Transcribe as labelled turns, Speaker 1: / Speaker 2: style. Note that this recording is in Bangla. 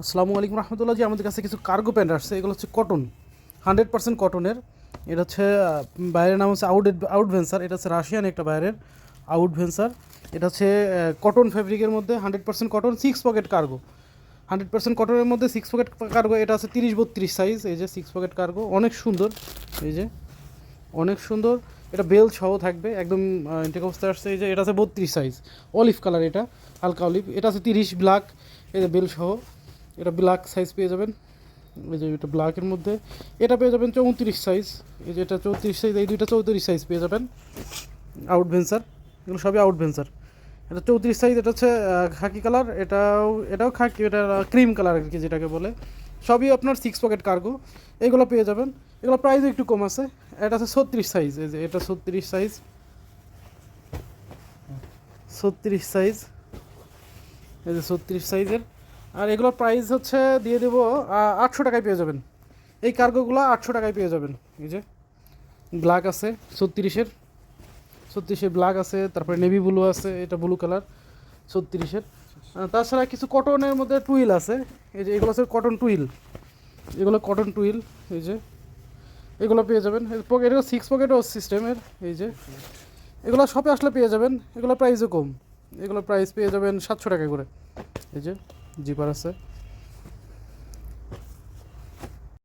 Speaker 1: আসসালামু আলাইকুম রহমতুল্লাহ জি, আমাদের কাছে কিছু কার্গো প্যান্ট আসছে। এগুলো হচ্ছে কটন, 100% কটনের। এটা হচ্ছে বাইরের নাম হচ্ছে আউটভেন্সার। এটা হচ্ছে রাশিয়ান একটা বাইরের আউটভেন্সার। এটা হচ্ছে কটন ফ্যাব্রিকের মধ্যে 100% কটন, 6 পকেট কার্গো। 100% কটনের মধ্যে 6 পকেট কার্গো। এটা আছে 30-32 সাইজ। এই যে 6 পকেট কার্গো, অনেক সুন্দর। এই যে অনেক সুন্দর। এটা বেল সহ থাকবে, একদম ইনটেক অবস্থায় আসছে। এই যে এটা আছে 32 সাইজ, অলিভ কালার, এটা হালকা অলিভ। এটা আছে 30 ব্ল্যাক, এই যে বেল সহ। এটা ব্ল্যাক সাইজ পেয়ে যাবেন। এই যে এটা ব্ল্যাকের মধ্যে এটা পেয়ে যাবেন 34 সাইজ। এই যে এটা 34 সাইজ, এই দুইটা 34 সাইজ পেয়ে যাবেন। আউটভেন্সার, এগুলো সবই আউটভেন্সার। এটা 34 সাইজ। এটা হচ্ছে খাকি কালার, এটাও খাকি, এটা ক্রিম কালার আর কি যেটাকে বলে। সবই আপনার 6 পকেট কার্গো। এগুলো পেয়ে যাবেন। এগুলো প্রাইসও একটু কম আছে। এটা আছে 36 সাইজ। এই যে এটা 36 সাইজ, 36 সাইজ। এই যে 36 সাইজের। আর এগুলোর প্রাইস হচ্ছে দিয়ে দেবো 800 টাকায় পেয়ে যাবেন। এই কার্গোগুলো 800 টাকায় পেয়ে যাবেন। এই যে ব্ল্যাক আছে 36-এর ব্ল্যাক আছে, তারপরে নেভি ব্লু আছে, এটা ব্লু কালার 36-এর। তাছাড়া কিছু কটনের মধ্যে টুইল আছে। এই যে এগুলো আছে কটন টুইল, এগুলো কটন টুইল। এই যে এগুলো পেয়ে যাবেন। এগুলো 6 পকেটও সিস্টেমের। এই যে এগুলো শপে আসলে পেয়ে যাবেন। এগুলো প্রাইসও কম। এগুলো প্রাইস পেয়ে যাবেন 700 টাকা করে। এই যে জিপার আছে।